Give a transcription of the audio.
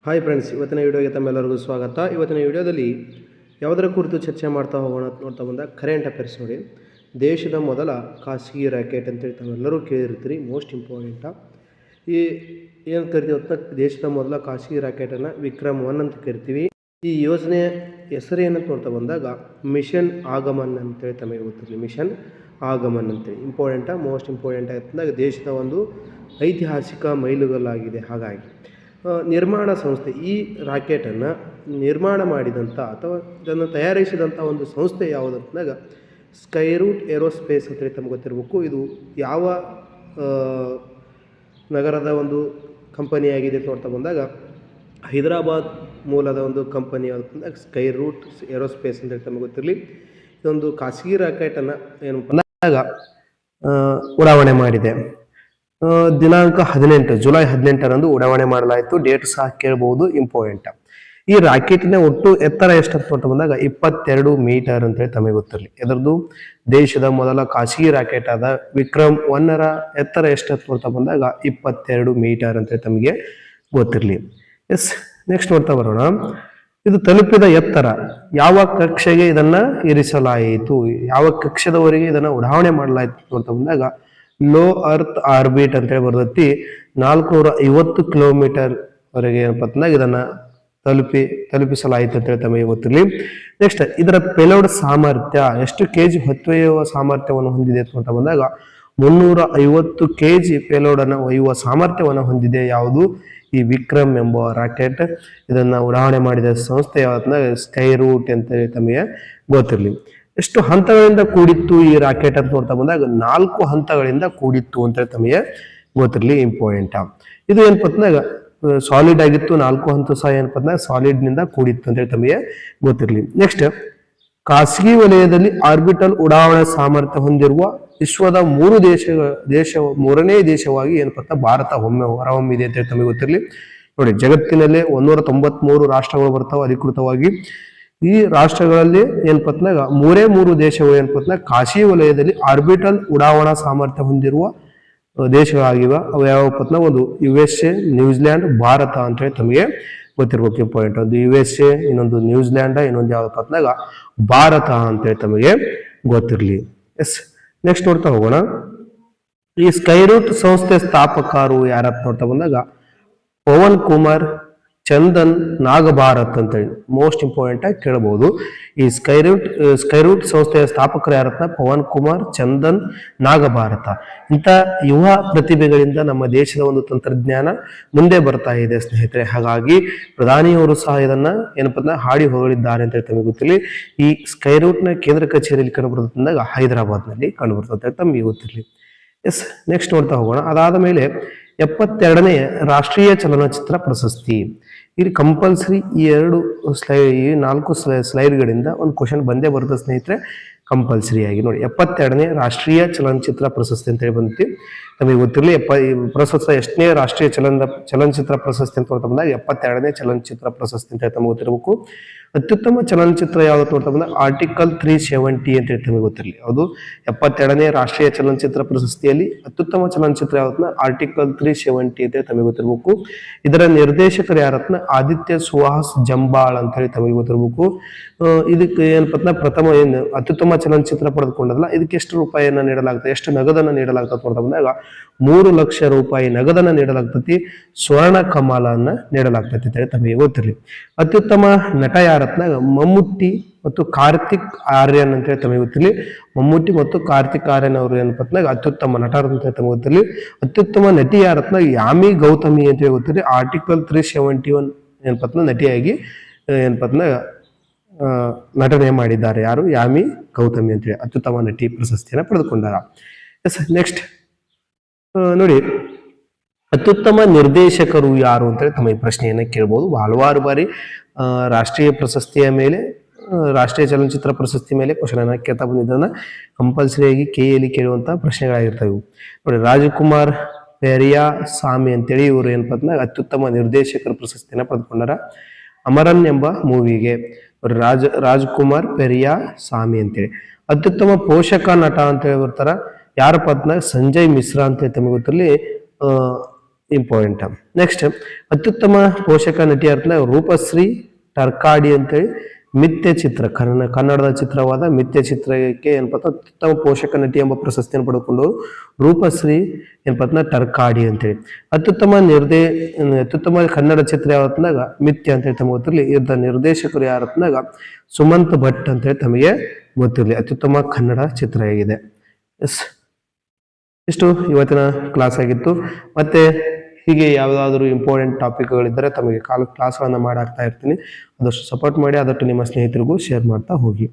Hi friends, ಇವತ್ತಿನ ವಿಡಿಯೋಗೆ ತಮ್ಮೆಲ್ಲರಿಗೂ ಸ್ವಾಗತ. ಇವತ್ತಿನ ವಿಡಿಯೋದಲ್ಲಿ ಯಾವುದರ ಕುರಿತು ಚರ್ಚೆ ಮಾಡ್ತಾ ಹೋಗೋಣ ನೋಡ್ತಾ ಬಂದಾಗ ಕರೆಂಟ್ ಅಫೇರ್ಸ್ ನೋಡಿ. ದೇಶದ ಮೊದಲ ಖಾಸಗಿ ರಾಕೆಟ್ ಅಂತೇಳಿ ತಾವೆಲ್ಲರೂ ಕೇಳಿರ್ತೀರಿ. ಮೋಸ್ಟ್ ಇಂಪಾರ್ಟೆಂಟ ಈ ಏನು ಕರಿತೀವಿ ಅಂತ, ದೇಶದ ಮೊದಲ ಖಾಸಗಿ ರಾಕೆಟನ್ನು ವಿಕ್ರಮ್ 1 ಅಂತ ಕರಿತೀವಿ. ಈ ಯೋಜನೆಯ ಹೆಸರು ಏನಂತ ನೋಡ್ತಾ ಬಂದಾಗ ಮಿಷನ್ ಆಗಮನ್ ಅಂತೇಳಿ ತಮಗೆ ಗೊತ್ತಿರಲಿ. ಮಿಷನ್ ಆಗಮನ್ ಅಂತೇಳಿ ಮೋಸ್ಟ್ ಇಂಪಾರ್ಟೆಂಟ್ ಅಂತಂದಾಗ ದೇಶದ ಒಂದು ಐತಿಹಾಸಿಕ ಮೈಲುಗಲ್ಲಾಗಿದೆ. ಹಾಗಾಗಿ ನಿರ್ಮಾಣ ಸಂಸ್ಥೆ ಈ ರಾಕೆಟನ್ನು ನಿರ್ಮಾಣ ಮಾಡಿದಂಥ ಅಥವಾ ಇದನ್ನು ತಯಾರಿಸಿದಂಥ ಒಂದು ಸಂಸ್ಥೆ ಯಾವುದಂತಂದಾಗ ಸ್ಕೈರೂಟ್ ಏರೋಸ್ಪೇಸ್ ಅಂತೇಳಿ ತಮಗೆ ಗೊತ್ತಿರಬೇಕು. ಇದು ಯಾವ ನಗರದ ಒಂದು ಕಂಪನಿಯಾಗಿದೆ ನೋಡ್ತಾ ಬಂದಾಗ ಹೈದರಾಬಾದ್ ಮೂಲದ ಒಂದು ಕಂಪನಿ ಅಂತಂದಾಗ ಸ್ಕೈರೂಟ್ ಏರೋಸ್ಪೇಸ್ ಅಂತೇಳಿ ತಮಗೆ ಗೊತ್ತಿರಲಿ. ಇದೊಂದು ಖಾಸಗಿ ರಾಕೆಟನ್ನು ಏನು ಬಂದಾಗ ಉಡಾವಣೆ ಮಾಡಿದೆ. ದಿನಾಂಕ 18 ಜುಲೈ 18ರಂದು ಉಡಾವಣೆ ಮಾಡಲಾಯಿತು. ಡೇಟ್ ಸಹ ಕೇಳಬಹುದು, ಇಂಪಾರ್ಟೆಂಟ್. ಈ ರಾಕೆಟಿನ ಒಟ್ಟು ಎತ್ತರ ಎಷ್ಟು ಅಂತ ಬಂದಾಗ 22 ಮೀಟರ್ ಅಂತೇಳಿ ತಮಗೆ ಗೊತ್ತಿರಲಿ. ಇದರದ್ದು ದೇಶದ ಮೊದಲ ಖಾಸಗಿ ರಾಕೆಟ್ ಆದ ವಿಕ್ರಮ್ 1ರ ಎತ್ತರ ಎಷ್ಟು ಅಂತ ಬಂದಾಗ 22 ಮೀಟರ್ ಅಂತೇಳಿ ತಮಗೆ ಗೊತ್ತಿರಲಿ. ಎಸ್, ನೆಕ್ಸ್ಟ್ ನೋಡ್ತಾ ಬರೋಣ. ಇದು ತಲುಪಿದ ಎತ್ತರ, ಯಾವ ಕಕ್ಷೆಗೆ ಇದನ್ನ ಇರಿಸಲಾಯಿತು, ಯಾವ ಕಕ್ಷೆದವರೆಗೆ ಇದನ್ನ ಉಡಾವಣೆ ಮಾಡಲಾಯಿತು ಅಂತ ಬಂದಾಗ ಲೋ ಅರ್ತ್ ಆರ್ಬಿಟ್ ಅಂತೇಳಿ ಬರ್ತೈತಿ. 450 ಕಿಲೋಮೀಟರ್ ವರೆಗೆ ಏನಪ್ಪ ಅಂತಂದಾಗ ಇದನ್ನ ತಲುಪಿಸಲಾಯಿತು ಅಂತೇಳಿ ತಮಗೆ ಗೊತ್ತಿರಲಿ. ನೆಕ್ಸ್ಟ್, ಇದರ ಪೇಲೋಡ್ ಸಾಮರ್ಥ್ಯ ಎಷ್ಟು ಕೆಜಿ ಹೊತ್ತೊಯ್ಯುವ ಸಾಮರ್ಥ್ಯವನ್ನು ಹೊಂದಿದೆ ಅಂತ ಬಂದಾಗ 350 ಕೆಜಿ ಪೇಲೋಡ್ ಅನ್ನು ಒಯ್ಯುವ ಸಾಮರ್ಥ್ಯವನ್ನು ಹೊಂದಿದೆ. ಯಾವುದು? ಈ ವಿಕ್ರಮ್ ಎಂಬ ರಾಕೆಟ್. ಇದನ್ನ ಉಡಾವಣೆ ಮಾಡಿದ ಸಂಸ್ಥೆ ಯಾವ್ದಂದ್ರೆ ಸ್ಕೈರೂಟ್ ಅಂತೇಳಿ ತಮಗೆ ಗೊತ್ತಿರಲಿ. ಎಷ್ಟು ಹಂತಗಳಿಂದ ಕೂಡಿತ್ತು ಈ ರಾಕೆಟ್ ಅಂತ ನೋಡ್ತಾ ಬಂದಾಗ 4 ಹಂತಗಳಿಂದ ಕೂಡಿತ್ತು ಅಂತೇಳಿ ತಮಗೆ ಗೊತ್ತಿರಲಿ, ಇಂಪಾರ್ಟೆಂಟ್. ಇದು ಏನಪ್ಪ ಅಂತಂದಾಗ ಸಾಲಿಡ್ ಆಗಿತ್ತು. 4 ಹಂತ ಸಹ ಏನಪ್ಪ ಅಂತಂದಾಗ ಸಾಲಿಡ್ ನಿಂದ ಕೂಡಿತ್ತು ಅಂತೇಳಿ ತಮಗೆ ಗೊತ್ತಿರಲಿ. ನೆಕ್ಸ್ಟ್, ಖಾಸಗಿ ವಲಯದಲ್ಲಿ ಆರ್ಬಿಟಲ್ ಉಡಾವಣೆ ಸಾಮರ್ಥ್ಯ ಹೊಂದಿರುವ ವಿಶ್ವದ ಮೂರನೇ ದೇಶವಾಗಿ ಏನಪ್ಪ ಅಂತ ಭಾರತ ಹೊರಹೊಮ್ಮಿದೆ ಅಂತೇಳಿ ತಮಗೆ ಗೊತ್ತಿರಲಿ. ನೋಡಿ, ಜಗತ್ತಿನಲ್ಲೇ 193 ರಾಷ್ಟ್ರಗಳು ಬರ್ತಾವೆ ಅಧಿಕೃತವಾಗಿ. ಈ ರಾಷ್ಟ್ರಗಳಲ್ಲಿ ಏನಪ್ಪ ಅಂತಂದಾಗ 3 ದೇಶಗಳು ಏನಪ್ಪ ಅಂತಂದಾಗ ಖಾಸಗಿ ವಲಯದಲ್ಲಿ ಆರ್ಬಿಟಲ್ ಉಡಾವಣಾ ಸಾಮರ್ಥ್ಯ ಹೊಂದಿರುವ ದೇಶಗಳಾಗಿವೆ. ಅವು ಯಾವಪ್ಪ ಅಂತಂದಾಗ ಒಂದು USA, ನ್ಯೂಜಿಲ್ಯಾಂಡ್, ಭಾರತ ಅಂತೇಳಿ ತಮಗೆ ಗೊತ್ತಿರ್ಬೇಕು, ಇಂಪಾರ್ಟೆಂಟ್. ಒಂದು USA, ಇನ್ನೊಂದು ನ್ಯೂಜಿಲ್ಯಾಂಡ್, ಇನ್ನೊಂದು ಯಾವಪ್ಪ ಅಂತಂದಾಗ ಭಾರತ ಅಂತೇಳಿ ತಮಗೆ ಗೊತ್ತಿರಲಿ. ಎಸ್, ನೆಕ್ಸ್ಟ್ ನೋಡ್ತಾ ಹೋಗೋಣ. ಈ ಸ್ಕೈರೂಟ್ ಸಂಸ್ಥೆ ಸ್ಥಾಪಕರು ಯಾರಪ್ಪ ನೋಡ್ತಾ ಬಂದಾಗ ಪವನ್ ಕುಮಾರ್ ಚಂದನ್ ನಾಗಭಾರತ್ ಅಂತೇಳಿ ಮೋಸ್ಟ್ ಇಂಪಾರ್ಟೆಂಟ್ ಆಗಿ ಕೇಳಬಹುದು. ಈ ಸ್ಕೈರೂಟ್ ಸಂಸ್ಥೆಯ ಸ್ಥಾಪಕರು ಯಾರತ್ತ ಪವನ್ ಕುಮಾರ್ ಚಂದನ್ ನಾಗಭಾರತ. ಇಂಥ ಯುವ ಪ್ರತಿಭೆಗಳಿಂದ ನಮ್ಮ ದೇಶದ ಒಂದು ತಂತ್ರಜ್ಞಾನ ಮುಂದೆ ಬರ್ತಾ ಇದೆ ಸ್ನೇಹಿತರೆ. ಹಾಗಾಗಿ ಪ್ರಧಾನಿಯವರು ಸಹ ಇದನ್ನ ಏನಪ್ಪ ಹಾಡಿ ಹೊಗಳಿದ್ದಾರೆ ಅಂತ ತಮಗೆ ಗೊತ್ತಿರಲಿ. ಈ ಸ್ಕೈರೂಟ್ ನ ಕೇಂದ್ರ ಕಚೇರಿಯಲ್ಲಿ ಕಂಡುಬರುತ್ತಂದಾಗ ಹೈದರಾಬಾದ್ ನಲ್ಲಿ ಕಂಡುಬರ್ತದೆ ತಮಗೆ ಗೊತ್ತಿರಲಿ. ಎಸ್, ನೆಕ್ಸ್ಟ್ ನೋಡ್ತಾ ಹೋಗೋಣ. ಅದಾದ ಮೇಲೆ 72ನೇ ರಾಷ್ಟ್ರೀಯ ಚಲನಚಿತ್ರ ಪ್ರಶಸ್ತಿ. ಇಲ್ಲಿ ಕಂಪಲ್ಸರಿ ಈ 4 ಸ್ಲೈಡ್ಗಳಿಂದ ಒಂದು ಕ್ವಶನ್ ಬಂದೇ ಬರುತ್ತೆ ಸ್ನೇಹಿತರೆ, ಕಂಪಲ್ಸರಿ ಆಗಿ ನೋಡಿ. 72ನೇ ರಾಷ್ಟ್ರೀಯ ಚಲನಚಿತ್ರ ಪ್ರಶಸ್ತಿ ಅಂತ ಹೇಳಿ ಬಂದಿತ್ತು, ನಮಗೆ ಗೊತ್ತಿರಲಿ. ಪ್ರಶಸ್ತಿ ಎಷ್ಟನೇ ರಾಷ್ಟ್ರೀಯ ಚಲನಚಿತ್ರ ಪ್ರಶಸ್ತಿ ಅಂತ ನೋಡ್ತಾ ಬಂದಾಗ 72ನೇ ಚಲನಚಿತ್ರ ಪ್ರಶಸ್ತಿ ಅಂತ ತಮಗೆ ಗೊತ್ತಿರಬೇಕು. ಅತ್ಯುತ್ತಮ ಚಲನಚಿತ್ರ ಯಾವ್ದು ನೋಡ್ತಾ ಬಂದಾಗ ಆರ್ಟಿಕಲ್ 370 ಅಂತ ಹೇಳಿ ತಮಗೆ ಗೊತ್ತಿರಲಿ. ಅದು 72ನೇ ರಾಷ್ಟ್ರೀಯ ಚಲನಚಿತ್ರ ಪ್ರಶಸ್ತಿಯಲ್ಲಿ ಅತ್ಯುತ್ತಮ ಚಲನಚಿತ್ರ ಯಾವತ್ನ ಆರ್ಟಿಕಲ್ 370 ಅಂತ ತಮಗೆ ಗೊತ್ತಿರಬೇಕು. ಇದರ ನಿರ್ದೇಶಕರು ಯಾರತ್ನ ಆದಿತ್ಯ ಸುಹಾಸ್ ಜಂಬಾಳ್ ಅಂತ ಹೇಳಿ ತಮಗೆ ಗೊತ್ತಿರಬೇಕು. ಇದಕ್ಕೆ ಏನಪ್ಪ ಪ್ರಥಮ ಏನು ಅತ್ಯುತ್ತಮ ಚಲನಚಿತ್ರ ಪಡೆದುಕೊಂಡಲ್ಲ, ಇದಕ್ಕೆ ಎಷ್ಟು ರೂಪಾಯಿಯನ್ನ ನೀಡಲಾಗ್ತದೆ, ಎಷ್ಟು ನಗದನ್ನ ನೀಡಲಾಗ್ತದೆ ನೋಡ್ತಾ ಬಂದಾಗ 3 ಲಕ್ಷ ರೂಪಾಯಿ ನಗದನ್ನ ನೀಡಲಾಗ್ತತಿ. ಸ್ವರ್ಣ ಕಮಲನ್ನ ನೀಡಲಾಗ್ತತಿ ಅಂತ ಹೇಳಿ ತಮಗೆ ಗೊತ್ತಿರಲಿ. ಅತ್ಯುತ್ತಮ ನಟ ಯಾರತ್ನ ಮಮ್ಮೂಟಿ ಮತ್ತು ಕಾರ್ತಿಕ್ ಆರ್ಯನ್ ಅಂತ ಹೇಳಿ ತಮಗೆ ಗೊತ್ತಿರಲಿ. ಮಮ್ಮೂಟಿ ಮತ್ತು ಕಾರ್ತಿಕ್ ಆರ್ಯನ್ ಅವರು ಏನಪ್ಪ ಅತ್ಯುತ್ತಮ ನಟರು ಅಂತ ತಮಗೆ ಗೊತ್ತಿರಲಿ. ಅತ್ಯುತ್ತಮ ನಟಿ ಯಾರತ್ನ ಯಾಮಿ ಗೌತಮಿ ಅಂತ ಹೇಳಿ ಗೊತ್ತಿರಲಿ. ಆರ್ಟಿಕಲ್ 371 ಏನಪ್ಪ ನಟಿಯಾಗಿ ಏನಪ್ಪ ನಟನೆ ಮಾಡಿದ್ದಾರೆ. ಯಾರು? ಯಾಮಿ ಗೌತಮಿ ಅಂತೇಳಿ ಅತ್ಯುತ್ತಮ ನಟಿ ಪ್ರಶಸ್ತಿಯನ್ನು ಪಡೆದುಕೊಂಡಾರ. ಎಸ್, ನೆಕ್ಸ್ಟ್ ನೋಡಿ, ಅತ್ಯುತ್ತಮ ನಿರ್ದೇಶಕರು ಯಾರು ಅಂತೇಳಿ ತಮ್ಮ ಈ ಪ್ರಶ್ನೆಯನ್ನ ಕೇಳಬಹುದು. ಹಲವಾರು ಬಾರಿ ರಾಷ್ಟ್ರೀಯ ಪ್ರಶಸ್ತಿಯ ಮೇಲೆ, ರಾಷ್ಟ್ರೀಯ ಚಲನಚಿತ್ರ ಪ್ರಶಸ್ತಿ ಮೇಲೆ ಕ್ವಶನ್ ಅನ್ನ ಕೇಳ್ತಾ ಬಂದಿದ್ದನ್ನ ಕಂಪಲ್ಸರಿಯಾಗಿ ಕೆಎಲ್ಲಿ ಕೇಳುವಂತಹ ಪ್ರಶ್ನೆಗಳಾಗಿರ್ತವೆ. ನೋಡಿ, ರಾಜಕುಮಾರ್ ಪೆರಿಯಾ ಸಾಮಿ ಅಂತೇಳಿ ಇವರು ಏನಪ್ಪ ಅತ್ಯುತ್ತಮ ನಿರ್ದೇಶಕರ ಪ್ರಶಸ್ತಿಯನ್ನ ಪಡೆದುಕೊಂಡಾರ ಅಮರನ್ ಎಂಬ ಮೂವಿಗೆ. ರಾಜ್ಕುಮಾರ್ ಪೆರಿಯಾ ಸಾಮಿ ಅಂತೇಳಿ. ಅತ್ಯುತ್ತಮ ಪೋಷಕ ನಟ ಅಂತ ಹೇಳಿ ಬರ್ತಾರ ಯಾರಪ್ಪ ಸಂಜಯ್ ಮಿಶ್ರಾ ಅಂತ ತಮಗೆ ಗೊತ್ತಿರಲಿ. ಇಂಪಾರ್ಟೆಂಟ್. ನೆಕ್ಸ್ಟ್ ಅತ್ಯುತ್ತಮ ಪೋಷಕ ನಟಿಯಾರ್ಥ ರೂಪಶ್ರೀ ಟರ್ಕಾಡಿ ಅಂತೇಳಿ ಮಿಥ್ಯ ಚಿತ್ರ ಕನ್ನಡದ ಚಿತ್ರವಾದ ಮಿಥ್ಯ ಚಿತ್ರಕ್ಕೆ ಏನಪ್ಪ ಅತ್ಯುತ್ತಮ ಪೋಷಕ ನಟಿ ಎಂಬ ಪ್ರಶಸ್ತಿಯನ್ನು ಪಡೆದುಕೊಂಡು ರೂಪಶ್ರೀ ಏನಪ್ಪ ಟರ್ಕಾಡಿ ಅಂತೇಳಿ. ಅತ್ಯುತ್ತಮ ಕನ್ನಡ ಚಿತ್ರ ಯಾವತ್ನಾಗ ಮಿಥ್ಯ ಅಂತೇಳಿ ತಮಗೆ ಗೊತ್ತಿರಲಿ. ಇದ್ದ ನಿರ್ದೇಶಕರು ಯಾರತ್ನಾಗ ಸುಮಂತ್ ಭಟ್ ಅಂತೇಳಿ ತಮಗೆ ಗೊತ್ತಿರಲಿ. ಅತ್ಯುತ್ತಮ ಕನ್ನಡ ಚಿತ್ರ ಆಗಿದೆ. ಎಸ್, ಇಷ್ಟು ಇವತ್ತಿನ ಕ್ಲಾಸ್ ಆಗಿತ್ತು. ಮತ್ತೆ ಹೀಗೆ ಯಾವುದಾದ್ರೂ ಇಂಪಾರ್ಟೆಂಟ್ ಟಾಪಿಕ್ಗಳಿದ್ದರೆ ತಮಗೆ ಕ್ಲಾಸ್ಗಳನ್ನು ಮಾಡಾಕ್ತಾ ಇರ್ತೀನಿ. ಆದಷ್ಟು ಸಪೋರ್ಟ್ ಮಾಡಿ, ಆದಷ್ಟು ನಿಮ್ಮ ಸ್ನೇಹಿತರಿಗೂ ಶೇರ್ ಮಾಡ್ತಾ ಹೋಗಿ.